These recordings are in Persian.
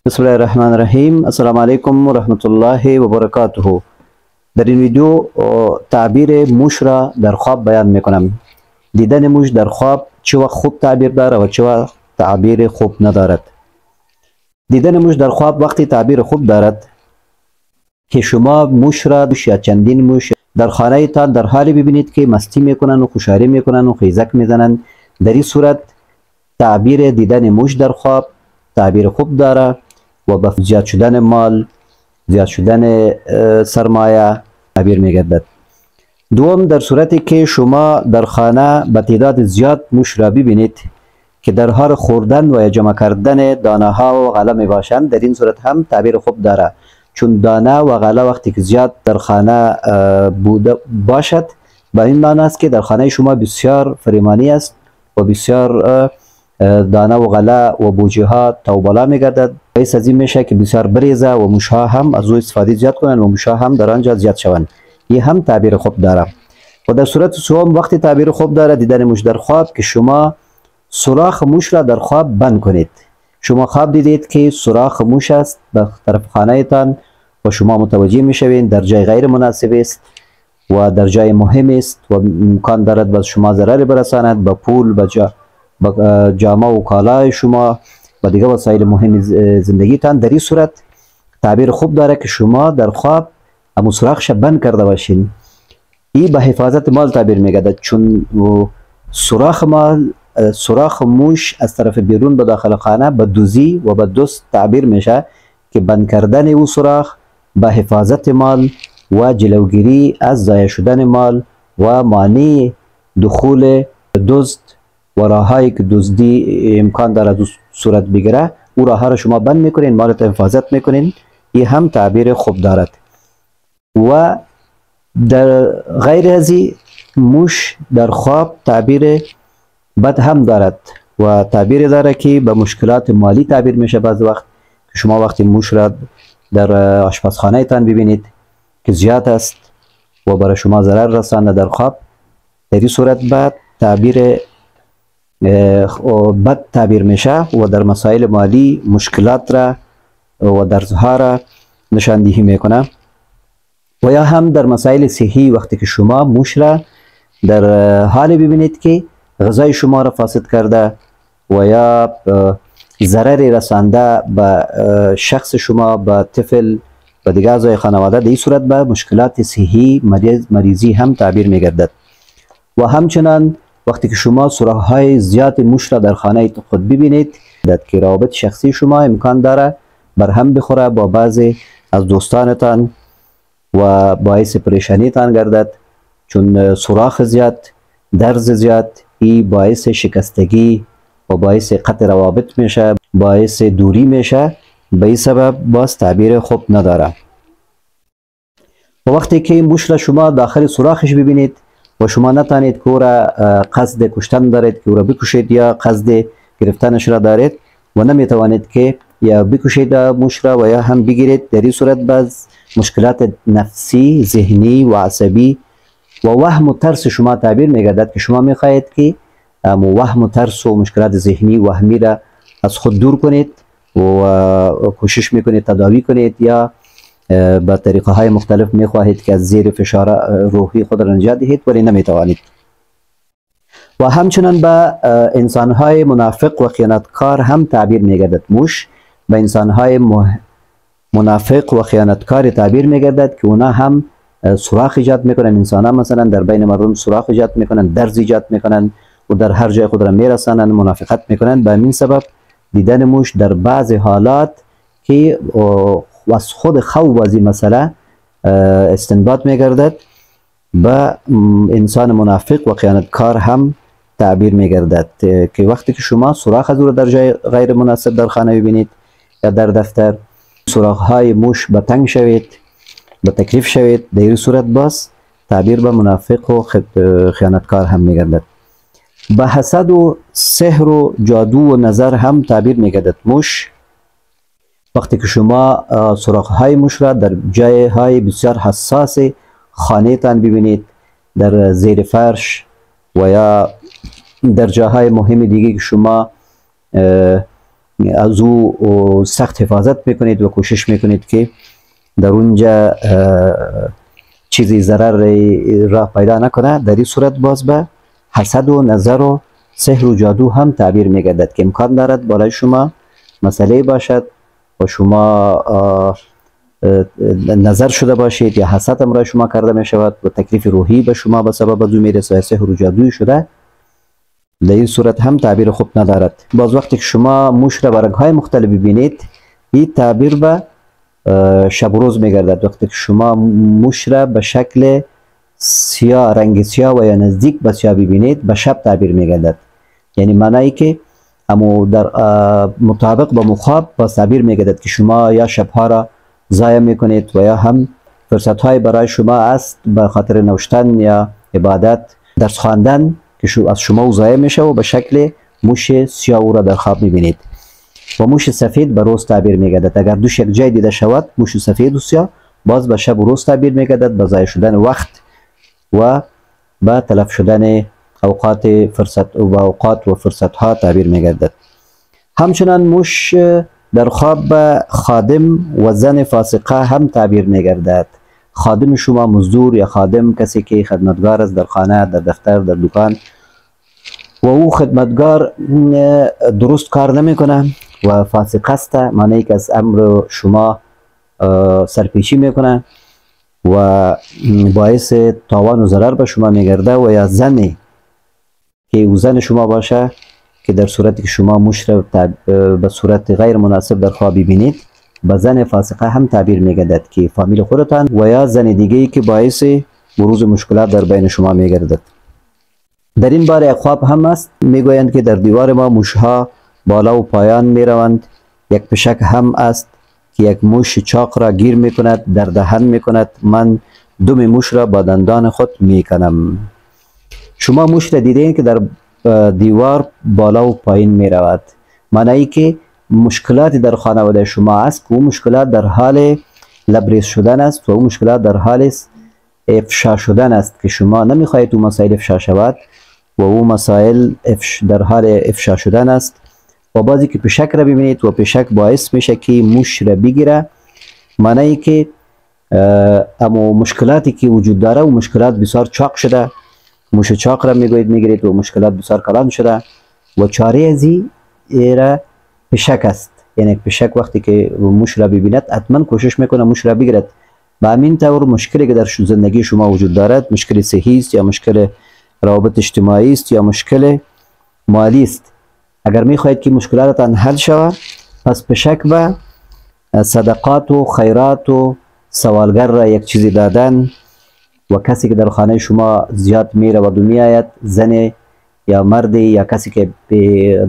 بسم الله الرحمن الرحیم. السلام علیکم و رحمت الله و برکاته. در این ویدیو تعبیر موش را در خواب بیان میکنم. دیدن موش در خواب چه وقت خوب تعبیر دارد و چه وقت تعبیر خوب ندارد. دیدن موش در خواب وقتی تعبیر خوب دارد که شما موش را یا چندین موش در خانه تان در حالی ببینید که مستی میکنن و خوشحالی میکنن و خیزک میزنن. در این صورت تعبیر دیدن موش در خواب تعبیر خوب داره و به زیاد شدن مال، زیاد شدن سرمایه تعبیر میگردد. دوم، در صورتی که شما در خانه به تعداد زیاد موش را ببینید که در حال خوردن و جمع کردن دانه ها و غله می باشند، در این صورت هم تعبیر خوب داره، چون دانه و غله وقتی که زیاد در خانه بوده باشد به این معنی است که در خانه شما بسیار فریمانی است و بسیار دانه و غله و بوجه ها توبالا می گردد. باعث از این میشه که بسیار بریزه و موش ها هم از او استفاده زیاد کنند و موش ها هم در آنجا زیاد شوند. این هم تعبیر خوب داره. و در صورت سوم وقتی تعبیر خوب داره دیدن موش در خواب که شما سوراخ موش را در خواب بند کنید. شما خواب دیدید که سوراخ موش است به طرف خانه تان و شما متوجه میشوید در جای غیر مناسب است و در جای مهم است و امکان دارد به شما ضرر برساند، به پول، به جامه و کالای شما و دیگه وسایل مهم زندگی تان. در این صورت تعبیر خوب داره که شما در خواب امو سوراخش بند کرده باشین. این به حفاظت مال تعبیر میگردد، چون سوراخ موش از طرف بیرون به داخل خانه به دوزی و به دزد تعبیر میشه که بند کردن او سوراخ به حفاظت مال و جلوگیری از ضایع شدن مال و مانع دخول دزد و راههایی که دزدی امکان دارد صورت بگیره او راه را شما بند میکنین، مالت حفاظت میکنین. این هم تعبیر خوب دارد. و در غیر از موش در خواب تعبیر بد هم دارد و تعبیر داره که به مشکلات مالی تعبیر میشه. بعض وقت که شما وقتی موش را در آشپزخانه تان ببینید که زیاد است و برای شما ضرر رسانده در خواب، در این صورت بعد تعبیر بد تعبیر میشه و در مسائل مالی مشکلات را و درزها را نشاندهی میکنه. و یا هم در مسائل صحی وقتی که شما موش را در حال ببینید که غذای شما را فاسد کرده و یا ضرری رسانده به شخص شما، به طفل و دیگر اعضای خانواده، در این صورت به مشکلات صحی مریضی هم تعبیر میگردد. و همچنان وقتی که شما سوراخ های زیاد موش را در خانه خود ببینید که روابط شخصی شما امکان داره برهم بخوره با بعضی از دوستانتان و باعث پریشانی تان گردد، چون سوراخ زیاد، درز زیاد، این باعث شکستگی و باعث قطع روابط میشه، باعث دوری میشه. به این سبب باز تعبیر خوب نداره. و وقتی که موش را شما داخل سوراخش ببینید و شما نتانید که او را قصد کشتن دارید که او را بکشید یا قصد گرفتنش را دارید و نمیتوانید که یا بکشید موش را و یا هم بگیرید، در این صورت باز مشکلات نفسی، ذهنی و عصبی و وهم و ترس شما تعبیر میگردد که شما میخواهید که وهم و ترس و مشکلات ذهنی وهمی را از خود دور کنید و کوشش میکنید تداوی کنید یا با طریقه های مختلف میخواهید که از زیر فشار روحی خود را نجات دهید ولی نمیتوانید. و همچنان به انسان های منافق و خیانتکار هم تعبیر میگردد. موش به انسان های منافق و خیانتکار تعبیر میگردد که اونا هم سوراخ ایجاد میکنن. انسان ها مثلا در بین مردم سوراخ ایجاد میکنن، درز ایجاد میکنن و در هر جای خود را میرسانن، منافقت میکنن. به همین سبب دیدن موش در بعض حالات که از خود خوف از این مسئله استنباط میگردد به انسان منافق و خیانتکار هم تعبیر میگردد که وقتی که شما سوراخ از او را در جای غیر مناسب در خانه ببینید یا در دفتر، سوراخ های موش به تنگ شوید، به تکلیف شوید، در این صورت باز تعبیر به منافق و خیانتکار هم میگردد. به حسد و سحر و جادو و نظر هم تعبیر میگردد موش. وقتی که شما سوراخ های موش را در جای های بسیار حساس خانه تان ببینید، در زیر فرش و یا در جاهای مهم دیگه که شما از او سخت حفاظت میکنید و کوشش میکنید که در اونجا چیزی ضرر راه پیدا نکنه. در این صورت باز به حسد و نظر و سحر و جادو هم تعبیر میگردد که امکان دارد برای شما مسئله باشد و شما نظر شده باشید یا حسد هم برای شما کرده می شود و تکلیف روحی به شما به سبب از او میرسه، سحر و جادویی شده. در این صورت هم تعبیر خوب ندارد. باز وقتی که شما موش را به رنگ‌های مختلف ببینید، این تعبیر به شب و روز میگردد. وقتی که شما موش را به شکل سیاه، رنگ سیاه و یا نزدیک به سیاه ببینید، به شب تعبیر میگردد. یعنی معنایی که اما در مطابق با مخاب با تعبیر میگردد که شما یا شبها را ضایع میکنید و یا هم فرصت های برای شما است به خاطر نوشتن یا عبادت، درس خواندن که از شما ضایع میشه و به شکل موش سیاه او را در خواب میبینید. و موش سفید به روز تعبیر میگردد. اگر دوش یک جای دیده شود موش سفید و سیاه، باز به شب و روز تعبیر میگردد، به ضایع شدن وقت و به تلف شدن اوقات و فرصت ها تعبیر میگردد. همچنان موش در خواب به خادم و زن فاسقه هم تعبیر میگردد. خادم شما مزدور یا خادم کسی که خدمتگار است در خانه، در دفتر، در دکان و او خدمتگار درست کار نمیکنه و فاسق است، معنی که از امر شما سرپیچی میکنه و باعث تاوان و ضرر به شما میگرده. و یا زنی که او زن شما باشه که در صورتی که شما موش را به صورت غیر مناسب در خواب ببینید، به زن فاسقه هم تعبیر میگردد که فامیل خودتان و یا زن دیگه‌ای که باعث بروز مشکلات در بین شما میگردد. در این باره خواب هم است، میگویند که در دیوار ما موشها بالا و پایان میروند. یک پشک هم است که یک موش چاق را گیر میکند، در دهن میکند. من دم موش را با دندان خود میکنم. شما موش را دیدین که در دیوار بالا و پایین میرود، معنی که مشکلاتی در خانواده شما است که او مشکلات در حال لبریز شدن است و او مشکلات در حال افشا شدن است که شما نمیخواهید او مسائل افشا شود و او مسائل در حال افشا شدن است. و بعضی که پشک را ببینید و پشک باعث میشه که موش را بگیره، معنی که اما مشکلاتی که وجود داره و مشکلات بسیار چاق شده، موش چاق را میگوید میگیرید و مشکلات بسیار کلان شده و چاره ازی را پشک است. یعنی پشک وقتی که موش را ببیند حتما کوشش میکنه موش را بگیرد. و همین طور مشکلی که در زندگی شما وجود دارد، مشکل صحی است یا مشکل روابط اجتماعی است یا مشکل مالی است، اگر میخواهید که مشکلاتتان حل شود، پس پشک به صدقات و خیرات و سوالگر را یک چیزی دادن و کسی که در خانه شما زیاد میره و میآید، زن یا مرد یا کسی که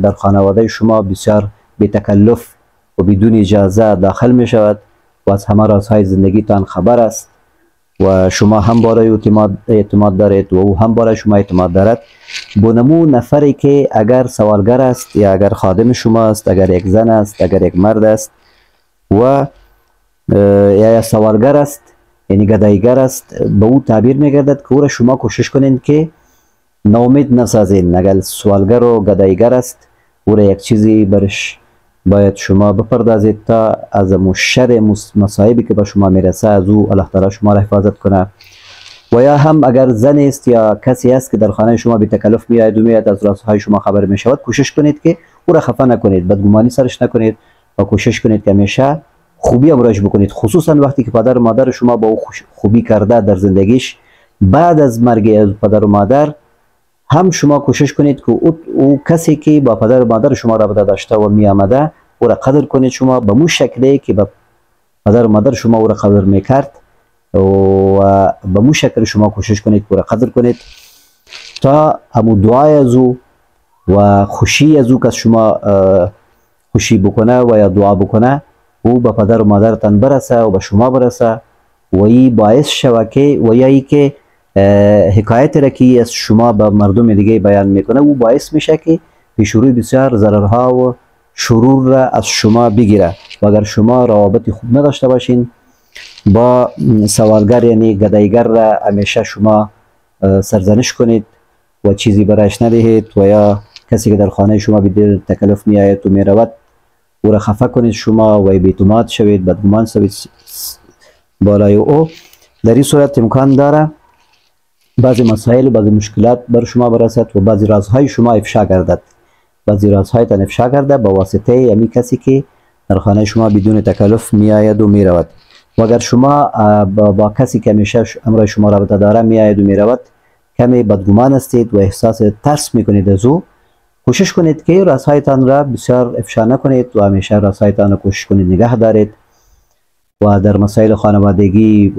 در خانواده شما بسیار بی تکلف و بدون اجازه داخل می شود و از همه رازهای زندگیتان خبر است و شما هم برای اعتماد دارید و او هم برای شما اعتماد دارد، بونمو نفری که اگر سوالگر است یا اگر خادم شما است، اگر یک زن است، اگر یک مرد است و یا سوالگر است، یعنی گدایگر است، به او تعبیر میگردد که او را شما کوشش کنید که ناامید نسازین. اگر سوالگر و گدایگر است، او را یک چیزی برش باید شما بپردازید تا از شر مصائبی که به شما میرسه از او الله تعالی شما را حفاظت کنه. و یا هم اگر زن است یا کسی است که در خانه شما بی تکلف میاد و میاد از رازهای شما خبر میشود، کوشش کنید که او را خفه نکنید، بدگمانی سرش نکنید و کوشش کنید که همیشه خوبی امراش بکنید، خصوصا وقتی که پدر و مادر شما با او خوبی کرده در زندگیش. بعد از مرگ از پدر و مادر هم شما کوشش کنید که او کسی که با پدر و مادر شما رابطه داشته و می آمده او را قدر کنید. شما به مو شکلی که با پدر و مادر شما او را قدر میکرد و به مو شکل شما کوشش کنید او را قدر کنید تا همو دعای از او و خوشی از او که شما خوشی بکنه و یا دعا بکنه او به پدر و مادرتان برسه و به شما برسه و این باعث شود که و یا ای که حکایت را که از شما به مردم دیگه بیان میکنه او باعث میشه که پیش روی بسیار ضررها و شرور را از شما بگیره. و اگر شما روابط خوب نداشته باشین با سوالگر یعنی گدایگر را همیشه شما سرزنش کنید و چیزی برایش ندهید و یا کسی که در خانه شما بدون تکلف می آید و می رود او را خفه کنید شما و بی‌اعتماد شوید، بدگمان شوید بالای او. در این صورت امکان داره بعضی مسائل، بعضی مشکلات بر شما برسد و بعضی رازهای شما افشا گردد، بعضی رازهایتان افشا گردد به واسطه امی کسی که در خانه شما بدون تکلف می آید و می رود. و اگر شما با کسی که همیشه همراه شما رابطه داره می آید و می رود کمی بدگمان هستید و احساس ترس می کنید از او، کوشش کنید که رازهایتان را بسیار افشا نکنید و همیشه رازهایتان را کوشش کنید نگه دارید. و در مسائل خانوادگی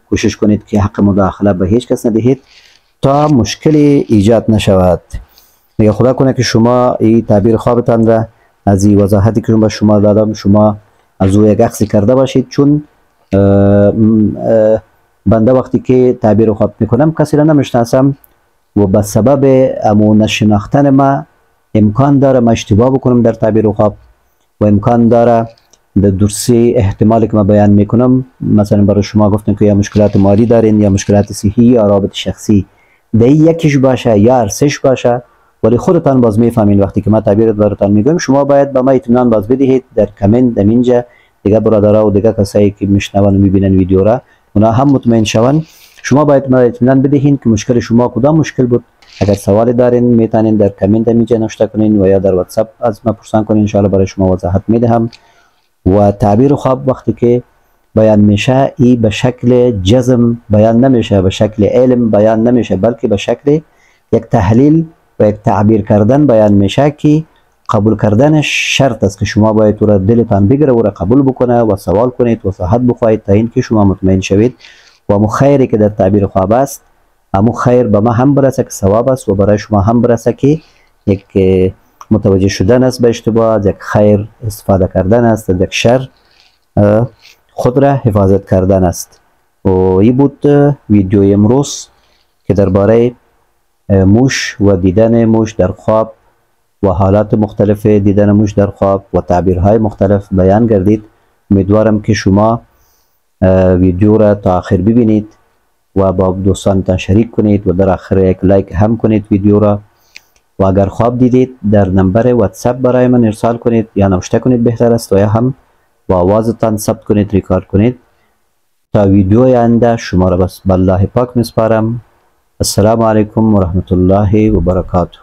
کوشش کنید که حق مداخله به هیچ کس ندهید تا مشکلی ایجاد نشود. میگه خدا کنه که شما این تعبیر خوابتان را از این وضاحتی که به شما دادم شما از او یک اخذی کرده باشید، چون بنده وقتی که تعبیر خواب میکنم کسی را نمیشناسم و به سبب امو نشناختن ما امکان داره ما اشتباه بکنم در تعبیر خواب و امکان داره در درستی احتمالی که ما بیان میکنم مثلا برای شما گفتم که یا مشکلات مالی دارین یا مشکلات صحی یا رابط شخصی، در یکیش باشه یا ارسش باشه، ولی خودتان باز میفهمین وقتی که ما تعبیرات براتون میگم. شما باید به ما اطمینان باز بدهید در کامنت در اینجا، دیگه برادرها و دیگه کسایی که میشنون و میبینن ویدیو را اونا هم مطمئن شون. شما باید ما اطمینان بدهید که مشکل شما کدام مشکل بود. اگر سوال دارین میتونین در کامنت اینجا نوشته کنین و یا در واتساپ از ما پرسان کنین، ان شاء الله برای شما وضاحت میدهم. و تعبیر خواب وقتی که بیان میشه ای به شکل جزم بیان نمیشه، به شکل علم بیان نمیشه، بلکه به شکل یک تحلیل و یک تعبیر کردن بیان میشه که قبول کردنش شرط است که شما باید او را دلتان بگیره و را قبول بکنه و سوال کنید و صحت بخواهید تا اینکه شما مطمئن شوید و امو خیری که در تعبیر خواب است امو خیر به ما هم برسه که ثواب است و برای شما هم برسه که یک متوجه شدن است به اشتباه، از یک خیر استفاده کردن است، از یک شر خود را حفاظت کردن است. و این بود ویدیوی امروز که درباره موش و دیدن موش در خواب و حالات مختلف دیدن موش در خواب و تعبیرهای مختلف بیان گردید. امیدوارم که شما ویدیو را تا آخر ببینید و با دوستانتان شریک کنید و در آخر یک لایک هم کنید ویدیو را. و اگر خواب دیدید در نمبر واتساپ برای من ارسال کنید یا نوشته کنید بهتر است، و یا هم با آوازتان ثبت کنید، ریکارد کنید. تا ویدیو آینده شما را بس بالله پاک میسپارم. السلام علیکم و رحمت الله و برکاته.